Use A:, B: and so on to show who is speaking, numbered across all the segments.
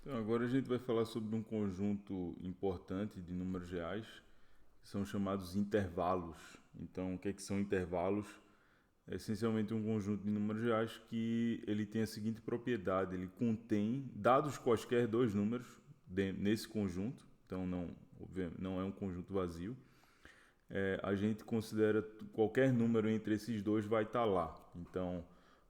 A: Então, agora a gente vai falar sobre um conjunto importante de números reais, que são chamados intervalos. Então, o que, que são intervalos? É essencialmente um conjunto de números reais que ele tem a seguinte propriedade: ele contém dados quaisquer dois números nesse conjunto, então não é um conjunto vazio. A gente considera qualquer número entre esses dois vai estar lá. Então,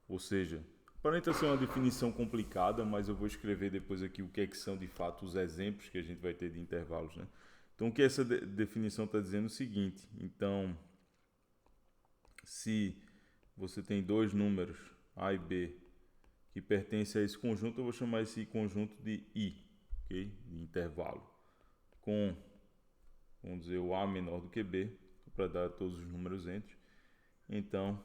A: ou seja, aparenta ser uma definição complicada, mas eu vou escrever depois aqui o que é que são de fato os exemplos que a gente vai ter de intervalos, né? Então, o que essa definição está dizendo é o seguinte: então, se você tem dois números A e B que pertencem a esse conjunto, eu vou chamar esse conjunto de I, ok? De intervalo, com, vamos dizer, o A menor do que B, para dar todos os números entre. Então,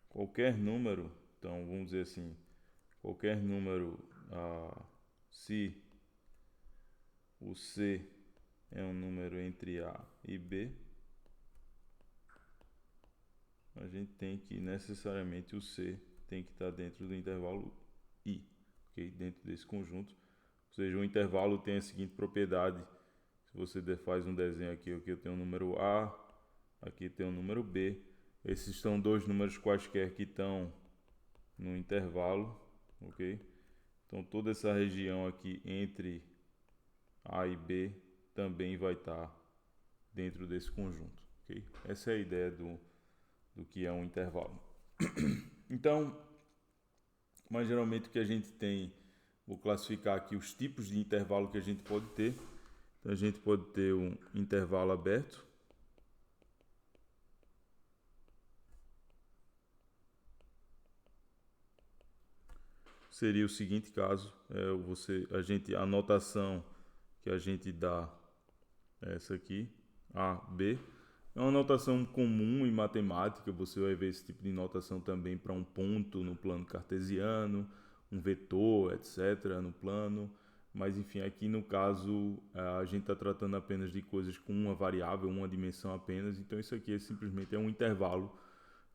A: qualquer número, então vamos dizer assim, qualquer número, se o C é um número entre A e B, a gente tem que necessariamente o C tem que estar dentro do intervalo I, ok? Dentro desse conjunto. Ou seja, o intervalo tem a seguinte propriedade: se você faz um desenho aqui eu tenho o número A, aqui tem o número B. Esses são dois números quaisquer que estão no intervalo, ok? Então toda essa região aqui entre A e B também vai estar dentro desse conjunto, ok? Essa é a ideia do que é um intervalo. Então, mas geralmente o que a gente tem, vou classificar aqui os tipos de intervalo que a gente pode ter. Então a gente pode ter um intervalo aberto, seria o seguinte caso: a anotação que a gente dá é essa aqui, A, B. É uma notação comum em matemática, você vai ver esse tipo de notação também para um ponto no plano cartesiano, um vetor, etc., no plano. Mas enfim, aqui no caso a gente está tratando apenas de coisas com uma variável, uma dimensão apenas. Então isso aqui simplesmente é um intervalo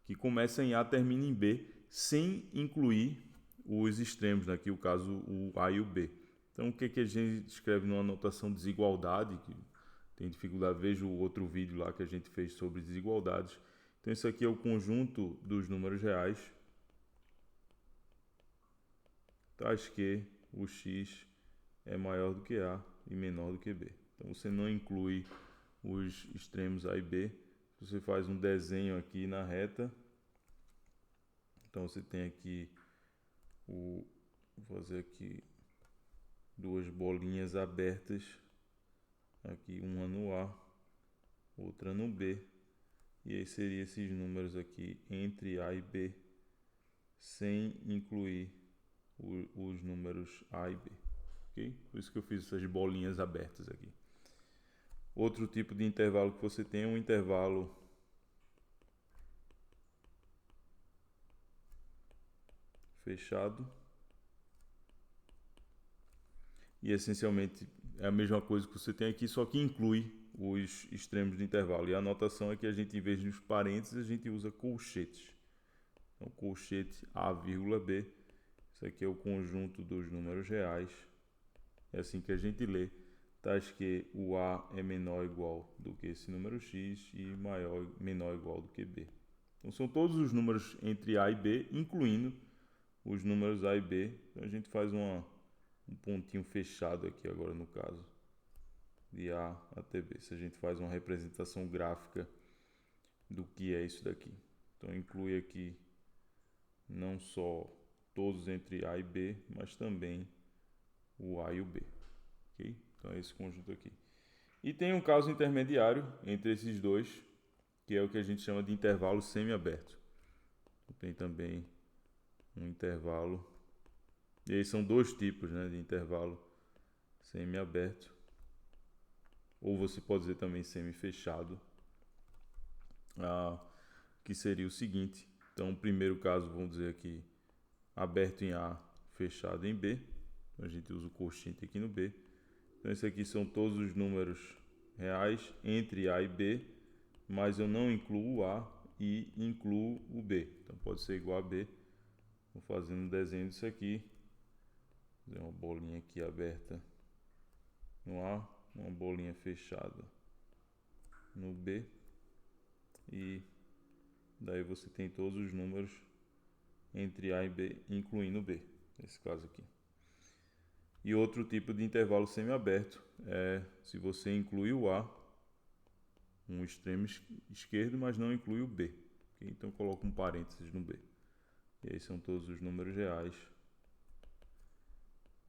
A: que começa em A e termina em B, sem incluir os extremos, aqui o caso o A e o B. Então o que, que a gente escreve numa notação de desigualdade, que tem dificuldade, veja o outro vídeo lá que a gente fez sobre desigualdades. Então isso aqui é o conjunto dos números reais, tais que o x é maior do que A e menor do que B. Então você não inclui os extremos A e B, você faz um desenho aqui na reta. Então você tem aqui vou fazer aqui duas bolinhas abertas, aqui uma no A, outra no B, e aí seria esses números aqui entre A e B, sem incluir os números A e B, ok? Por isso que eu fiz essas bolinhas abertas aqui. Outro tipo de intervalo que você tem é um intervalo fechado, e essencialmente é a mesma coisa que você tem aqui, só que inclui os extremos do intervalo. E a anotação é que a gente, em vez de os parênteses, a gente usa colchetes. Então, colchete A, B, isso aqui é o conjunto dos números reais. É assim que a gente lê, tais que o A é menor ou igual do que esse número x e menor ou igual do que B. Então são todos os números entre A e B, incluindo os números A e B. Então a gente faz um pontinho fechado aqui agora no caso, de A até B. Se a gente faz uma representação gráfica do que é isso daqui. Então inclui aqui não só todos entre A e B, mas também o A e o B, ok? Então é esse conjunto aqui. E tem um caso intermediário entre esses dois, que é o que a gente chama de intervalo semiaberto. Tem também um intervalo, e aí são dois tipos, né, de intervalo semiaberto, ou você pode dizer também semifechado, que seria o seguinte. Então, o primeiro caso, vamos dizer aqui, aberto em A, fechado em B. Então, a gente usa o quociente aqui no B. Então, esse aqui são todos os números reais entre A e B, mas eu não incluo o A e incluo o B. Então, pode ser igual a B, Vou fazendo um desenho disso aqui. Fazer uma bolinha aqui aberta no A, uma bolinha fechada no B. E daí você tem todos os números entre A e B, incluindo B, nesse caso aqui. E outro tipo de intervalo semiaberto é se você inclui o A, um extremo esquerdo, mas não inclui o B. Okay? Então coloca um parênteses no B. E aí são todos os números reais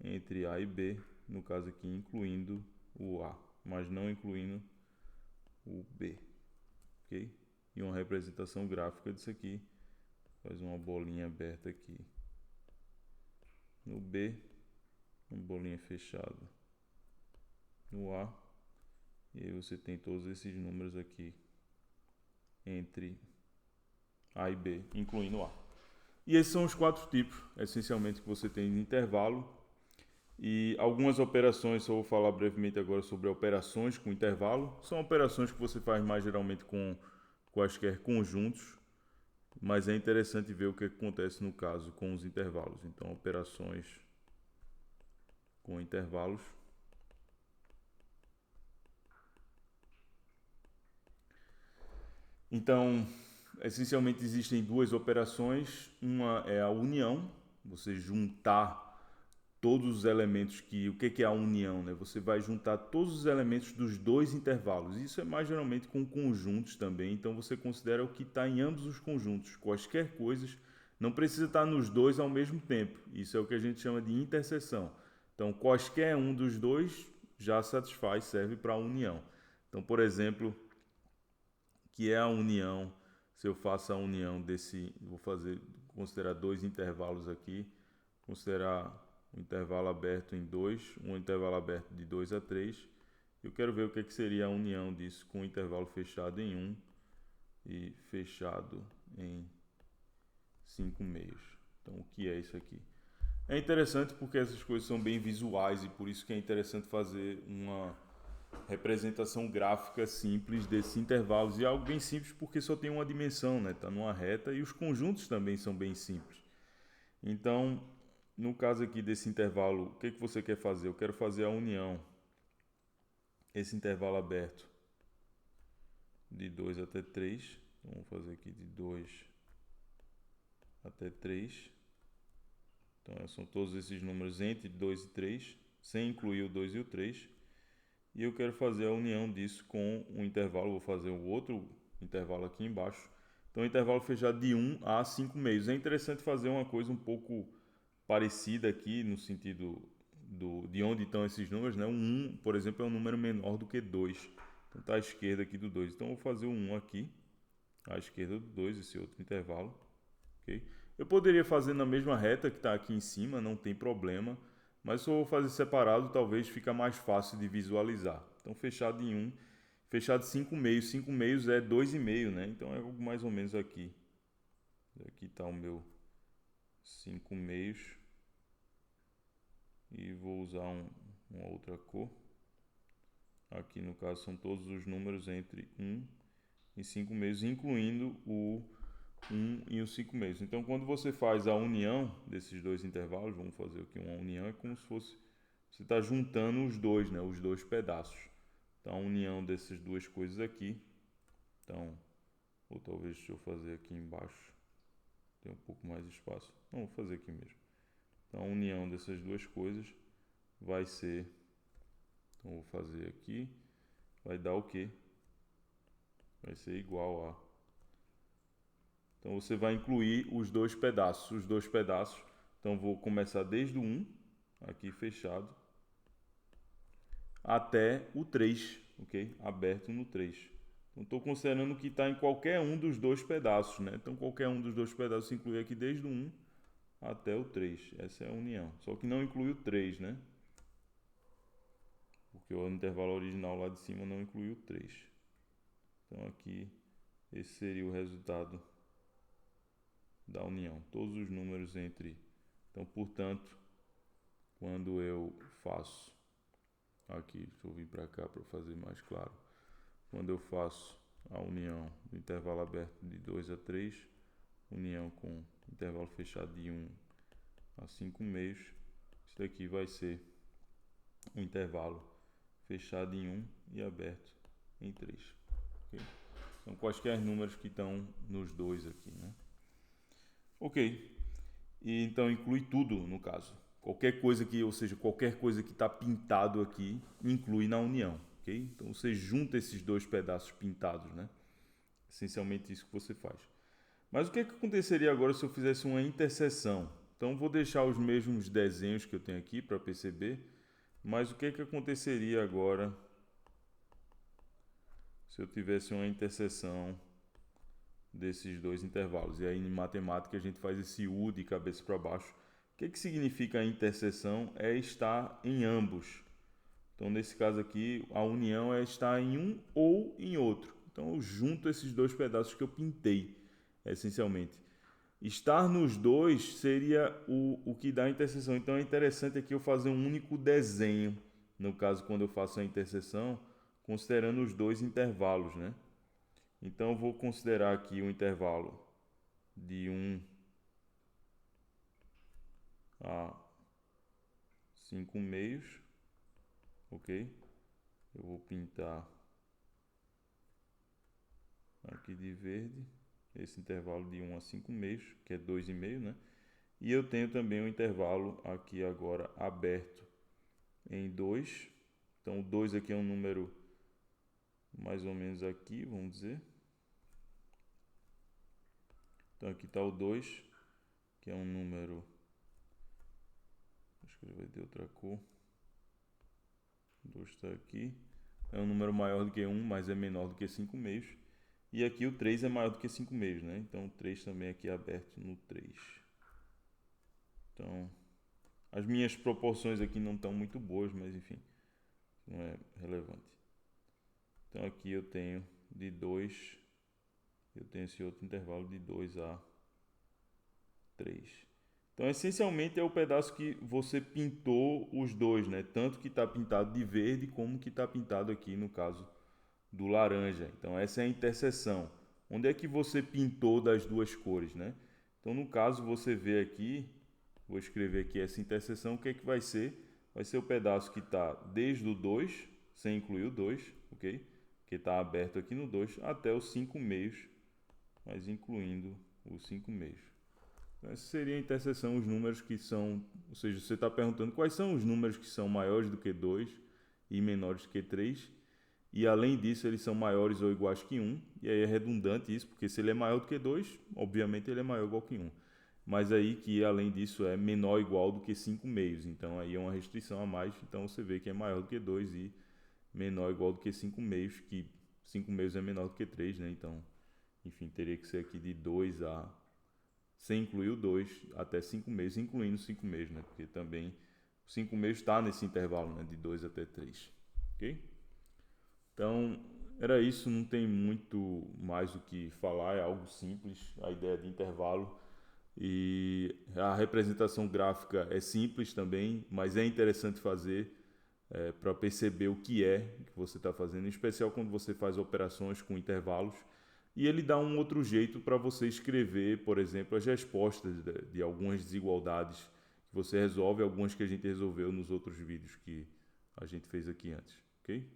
A: entre A e B, no caso aqui incluindo o A, mas não incluindo o B. Ok? E uma representação gráfica disso aqui, faz uma bolinha aberta aqui no B, uma bolinha fechada no A, e aí você tem todos esses números aqui entre A e B, incluindo A. E esses são os 4 tipos, essencialmente, que você tem de intervalo. E algumas operações, só vou falar brevemente agora sobre operações com intervalo. São operações que você faz mais geralmente com quaisquer conjuntos, mas é interessante ver o que acontece no caso com os intervalos. Então, operações com intervalos. Então, essencialmente existem 2 operações. Uma é a união, você juntar todos os elementos o que é a união, né? Você vai juntar todos os elementos dos 2 intervalos. Isso é mais geralmente com conjuntos também. Então você considera o que está em ambos os conjuntos. Quaisquer coisas não precisa estar nos 2 ao mesmo tempo. Isso é o que a gente chama de interseção. Então quaisquer um dos 2 já satisfaz, serve para a união. Então, por exemplo, que é a união, se eu faço a união considerar 2 intervalos aqui, considerar um intervalo aberto em 2, um intervalo aberto de 2 a 3. Eu quero ver o que seria a união disso com o intervalo fechado em 1 e fechado em 5 meios. Então, o que é isso aqui? É interessante porque essas coisas são bem visuais e por isso que é interessante fazer uma representação gráfica simples desses intervalos. E é algo bem simples porque só tem uma dimensão, né? Está numa reta, e os conjuntos também são bem simples. Então, no caso aqui desse intervalo, o que você quer fazer? Eu quero fazer a união, esse intervalo aberto, de 2 até 3. Então, vamos fazer aqui de 2 até 3. Então, são todos esses números entre 2 e 3, sem incluir o 2 e o 3. E eu quero fazer a união disso com um intervalo, vou fazer o outro intervalo aqui embaixo. Então, intervalo fechado de 1 a 5 meios. É interessante fazer uma coisa um pouco parecida aqui, no sentido de onde estão esses números, né? O 1, por exemplo, é um número menor do que 2. Então está à esquerda aqui do 2. Então eu vou fazer o 1 aqui, à esquerda do 2, esse outro intervalo. Okay? Eu poderia fazer na mesma reta que está aqui em cima, não tem problema. Mas se eu vou fazer separado, talvez fica mais fácil de visualizar. Então fechado em 1, fechado 5 meios. 5 meios é 2,5, né? Então é algo mais ou menos aqui. Aqui está o meu 5 meios. E vou usar uma outra cor. Aqui no caso são todos os números entre 1 e 5 meios, incluindo o 1 e o 5 meios. Então quando você faz a união desses 2 intervalos, vamos fazer aqui uma união, é como se fosse, você está juntando os 2, né, os 2 pedaços. Então a união dessas 2 coisas aqui, então, ou talvez deixa eu fazer aqui embaixo, tem um pouco mais de espaço, não, vou fazer aqui mesmo. Então a união dessas 2 coisas vai ser, então vou fazer aqui, vai dar o quê? Vai ser igual a, então você vai incluir os 2 pedaços, então vou começar desde o 1, aqui fechado, até o 3, ok? Aberto no 3. Então estou considerando que está em qualquer um dos 2 pedaços, né? Então qualquer um dos 2 pedaços inclui aqui desde o 1 até o 3, essa é a união, só que não inclui o 3, né? Porque o intervalo original lá de cima não inclui o 3. Então aqui, esse seria o resultado da união. Todos os números entre... Então, portanto, quando eu faço... Aqui, deixa eu vir para cá para fazer mais claro. Quando eu faço a união do intervalo aberto de 2 a 3, união com intervalo fechado de 1 a 5 meios. Isso daqui vai ser um intervalo fechado em 1 e aberto em 3. Okay? São quaisquer números que estão nos dois aqui, né? Ok. E então inclui tudo no caso. Qualquer coisa que, ou seja, qualquer coisa que está pintado aqui, inclui na união. Okay? Então você junta esses dois pedaços pintados, né? Essencialmente isso que você faz. Mas o que aconteceria agora se eu fizesse uma interseção? Então vou deixar os mesmos desenhos que eu tenho aqui para perceber, mas o que aconteceria agora se eu tivesse uma interseção desses dois intervalos? E aí em matemática a gente faz esse U de cabeça para baixo. O que significa a interseção? É estar em ambos. Então nesse caso aqui a união é estar em um ou em outro. Então eu junto esses dois pedaços que eu pintei, essencialmente. Estar nos dois seria o que dá a interseção. Então é interessante aqui eu fazer um único desenho, no caso quando eu faço a interseção, considerando os dois intervalos, né? Então eu vou considerar aqui o intervalo de 1 a 5 meios, ok? Eu vou pintar aqui de verde esse intervalo de 1 a 5 meios, que é 2,5, né? E eu tenho também um intervalo aqui agora aberto em 2. Então o 2 aqui é um número mais ou menos aqui, vamos dizer. Então aqui está o 2, que é um número... Vou escrever de outra cor. 2 está aqui. É um número maior do que 1, mas é menor do que 5 meios. E aqui o 3 é maior do que 5 meios, né? Então o 3 também aqui é aberto no 3. Então, as minhas proporções aqui não estão muito boas, mas enfim, não é relevante. Então aqui eu tenho de 2, eu tenho esse outro intervalo de 2 a 3. Então essencialmente é o pedaço que você pintou os dois, né? Tanto que está pintado de verde como que está pintado aqui no caso do laranja. Então essa é a interseção. Onde é que você pintou das duas cores, né? Então no caso você vê aqui, vou escrever aqui essa interseção, o que é que vai ser? Vai ser o pedaço que está desde o 2, sem incluir o 2, ok? Que está aberto aqui no 2, até os 5 meios, mas incluindo os 5 meios. Então, essa seria a interseção, os números que são, ou seja, você está perguntando quais são os números que são maiores do que 2 e menores do que 3, e além disso eles são maiores ou iguais que 1, e aí é redundante isso, porque se ele é maior do que 2, obviamente ele é maior ou igual que 1. Mas aí que além disso é menor ou igual do que 5 meios, então aí é uma restrição a mais, então você vê que é maior do que 2 e menor ou igual do que 5 meios, que 5 meios é menor do que 3, né? Então, enfim, teria que ser aqui de 2 a, sem incluir o 2, até 5 meios, incluindo 5 meios, né? Porque também 5 meios está nesse intervalo, né? De 2 até 3, ok? Então, era isso, não tem muito mais o que falar, é algo simples, a ideia de intervalo. E a representação gráfica é simples também, mas é interessante fazer para perceber o que é que você está fazendo, em especial quando você faz operações com intervalos. E ele dá um outro jeito para você escrever, por exemplo, as respostas de algumas desigualdades que você resolve, algumas que a gente resolveu nos outros vídeos que a gente fez aqui antes, ok?